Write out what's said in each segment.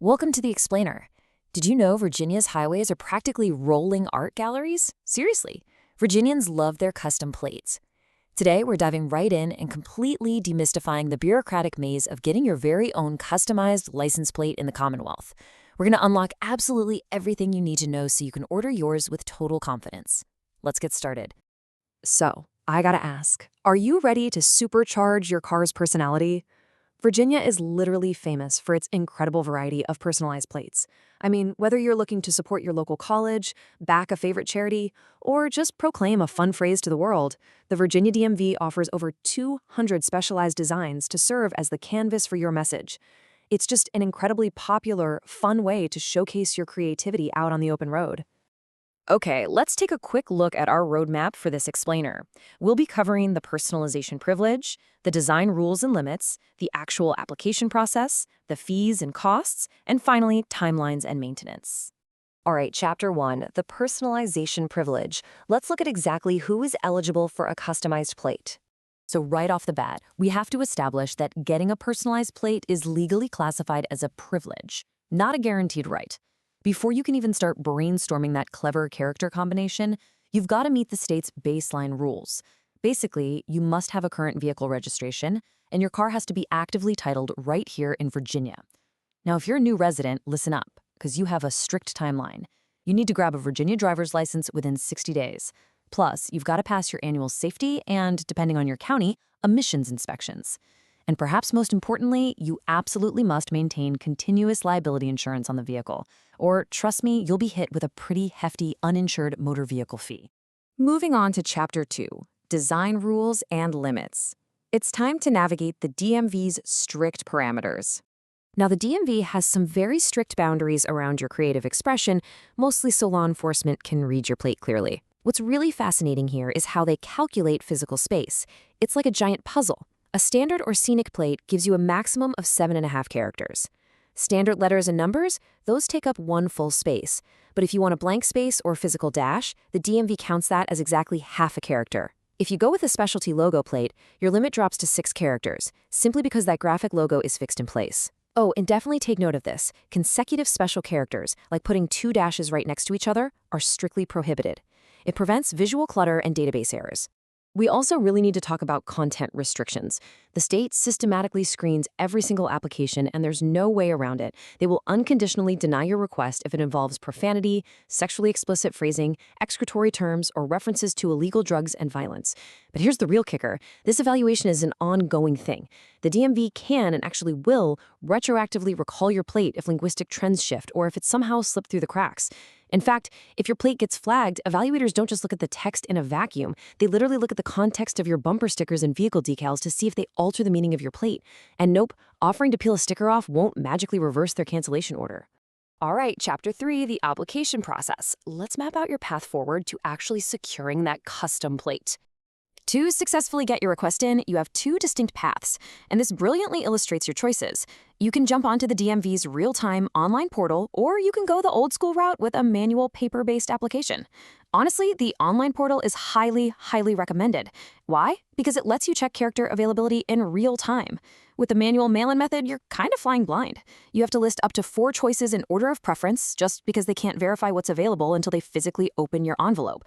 Welcome to The Explainer. Did you know Virginia's highways are practically rolling art galleries? Seriously, Virginians love their custom plates. Today, we're diving right in and completely demystifying the bureaucratic maze of getting your very own customized license plate in the Commonwealth. We're going to unlock absolutely everything you need to know so you can order yours with total confidence. Let's get started. So, I gotta ask, are you ready to supercharge your car's personality? Virginia is literally famous for its incredible variety of personalized plates. I mean, whether you're looking to support your local college, back a favorite charity, or just proclaim a fun phrase to the world, the Virginia DMV offers over 200 specialized designs to serve as the canvas for your message. It's just an incredibly popular, fun way to showcase your creativity out on the open road. Okay, let's take a quick look at our roadmap for this explainer. We'll be covering the personalization privilege, the design rules and limits, the actual application process, the fees and costs, and finally, timelines and maintenance. All right, Chapter 1, the personalization privilege. Let's look at exactly who is eligible for a customized plate. So right off the bat, we have to establish that getting a personalized plate is legally classified as a privilege, not a guaranteed right. Before you can even start brainstorming that clever character combination, you've got to meet the state's baseline rules. Basically, you must have a current vehicle registration, and your car has to be actively titled right here in Virginia. Now, if you're a new resident, listen up, because you have a strict timeline. You need to grab a Virginia driver's license within 60 days. Plus, you've got to pass your annual safety and, depending on your county, emissions inspections. And perhaps most importantly, you absolutely must maintain continuous liability insurance on the vehicle. Or, trust me, you'll be hit with a pretty hefty uninsured motor vehicle fee. Moving on to Chapter 2, Design Rules and Limits. It's time to navigate the DMV's strict parameters. Now, the DMV has some very strict boundaries around your creative expression, mostly so law enforcement can read your plate clearly. What's really fascinating here is how they calculate physical space. It's like a giant puzzle. A standard or scenic plate gives you a maximum of 7.5 characters. Standard letters and numbers, those take up one full space. But if you want a blank space or physical dash, the DMV counts that as exactly half a character. If you go with a specialty logo plate, your limit drops to 6 characters, simply because that graphic logo is fixed in place. Oh, and definitely take note of this. Consecutive special characters, like putting 2 dashes right next to each other, are strictly prohibited. It prevents visual clutter and database errors. We also really need to talk about content restrictions. The state systematically screens every single application, and there's no way around it. They will unconditionally deny your request if it involves profanity, sexually explicit phrasing, excretory terms, or references to illegal drugs and violence. But here's the real kicker. This evaluation is an ongoing thing. The DMV can and actually will retroactively recall your plate if linguistic trends shift or if it somehow slipped through the cracks. In fact, if your plate gets flagged, evaluators don't just look at the text in a vacuum. They literally look at the context of your bumper stickers and vehicle decals to see if they alter the meaning of your plate. And nope, offering to peel a sticker off won't magically reverse their cancellation order. All right, Chapter 3, the application process. Let's map out your path forward to actually securing that custom plate. To successfully get your request in, you have 2 distinct paths, and this brilliantly illustrates your choices. You can jump onto the DMV's real-time online portal, or you can go the old-school route with a manual paper-based application. Honestly, the online portal is highly, highly recommended. Why? Because it lets you check character availability in real time. With the manual mail-in method, you're kind of flying blind. You have to list up to 4 choices in order of preference, just because they can't verify what's available until they physically open your envelope.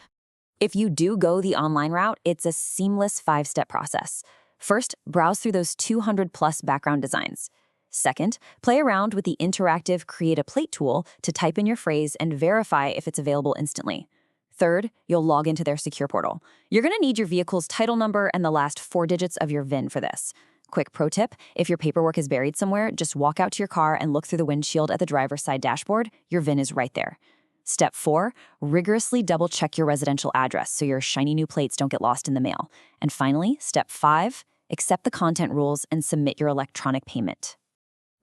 If you do go the online route, it's a seamless 5-step process. First, browse through those 200+ background designs. Second, play around with the interactive Create a Plate tool to type in your phrase and verify if it's available instantly. Third, you'll log into their secure portal. You're going to need your vehicle's title number and the last 4 digits of your VIN for this. Quick pro tip, if your paperwork is buried somewhere, just walk out to your car and look through the windshield at the driver's side dashboard. Your VIN is right there. Step 4, rigorously double-check your residential address so your shiny new plates don't get lost in the mail. And finally, Step 5, accept the content rules and submit your electronic payment.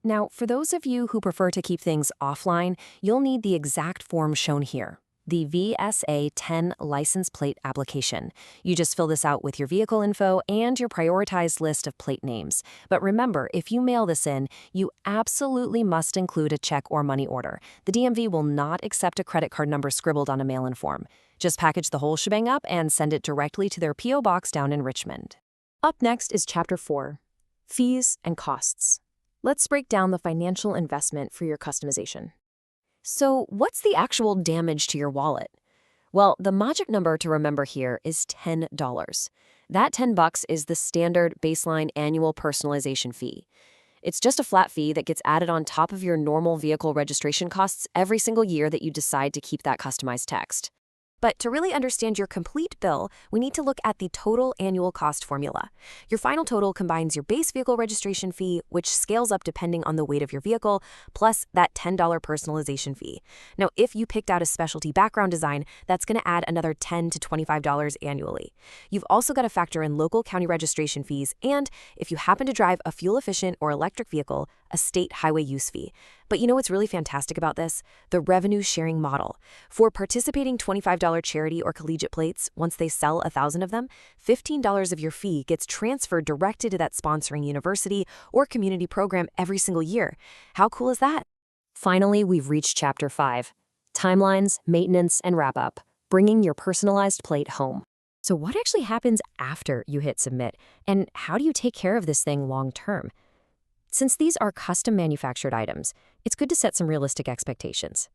Now, for those of you who prefer to keep things offline, you'll need the exact form shown here, the VSA 10 license plate application. You just fill this out with your vehicle info and your prioritized list of plate names. But remember, if you mail this in, you absolutely must include a check or money order. The DMV will not accept a credit card number scribbled on a mail-in form. Just package the whole shebang up and send it directly to their P.O. box down in Richmond. Up next is Chapter 4, Fees and Costs. let's break down the financial investment for your customization. So, what's the actual damage to your wallet? Well, the magic number to remember here is $10. That $10 is the standard baseline annual personalization fee. It's just a flat fee that gets added on top of your normal vehicle registration costs every single year that you decide to keep that customized text. But to really understand your complete bill, we need to look at the total annual cost formula. Your final total combines your base vehicle registration fee, which scales up depending on the weight of your vehicle, plus that $10 personalization fee. Now, if you picked out a specialty background design, that's going to add another $10 to $25 annually. You've also got to factor in local county registration fees, and if you happen to drive a fuel-efficient or electric vehicle, a state highway use fee. But you know what's really fantastic about this? The revenue sharing model. For participating $25 charity or collegiate plates, once they sell 1,000 of them, $15 of your fee gets transferred directly to that sponsoring university or community program every single year. How cool is that? Finally, we've reached Chapter 5, Timelines, Maintenance, and Wrap-Up, bringing your personalized plate home. So what actually happens after you hit submit, and how do you take care of this thing long-term? Since these are custom manufactured items, it's good to set some realistic expectations.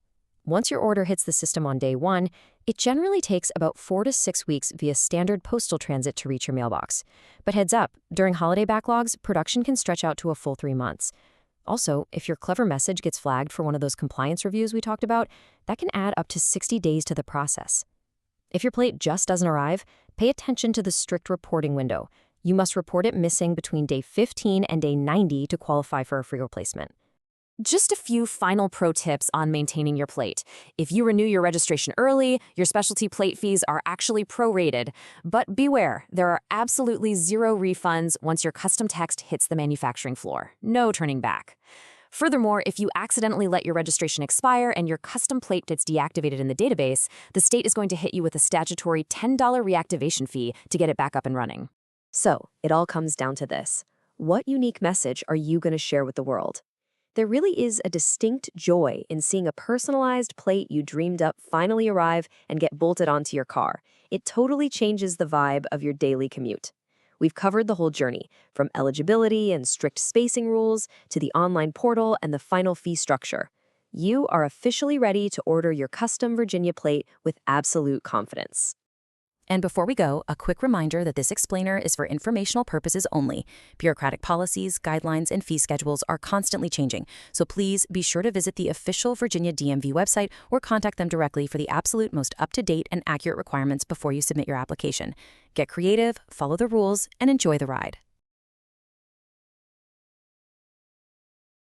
Once your order hits the system on day 1, it generally takes about 4 to 6 weeks via standard postal transit to reach your mailbox. But heads up, during holiday backlogs, production can stretch out to a full 3 months. Also, if your clever message gets flagged for one of those compliance reviews we talked about, that can add up to 60 days to the process. If your plate just doesn't arrive, pay attention to the strict reporting window. You must report it missing between day 15 and day 90 to qualify for a free replacement. Just a few final pro tips on maintaining your plate. If you renew your registration early, your specialty plate fees are actually prorated. But beware, there are absolutely zero refunds once your custom text hits the manufacturing floor. No turning back. Furthermore, if you accidentally let your registration expire and your custom plate gets deactivated in the database, the state is going to hit you with a statutory $10 reactivation fee to get it back up and running. So, it all comes down to this. What unique message are you going to share with the world? There really is a distinct joy in seeing a personalized plate you dreamed up finally arrive and get bolted onto your car. It totally changes the vibe of your daily commute. We've covered the whole journey, from eligibility and strict spacing rules to the online portal and the final fee structure. You are officially ready to order your custom Virginia plate with absolute confidence. And before we go, a quick reminder that this explainer is for informational purposes only. Bureaucratic policies, guidelines, and fee schedules are constantly changing, so please be sure to visit the official Virginia DMV website or contact them directly for the absolute most up-to-date and accurate requirements before you submit your application. Get creative, follow the rules, and enjoy the ride.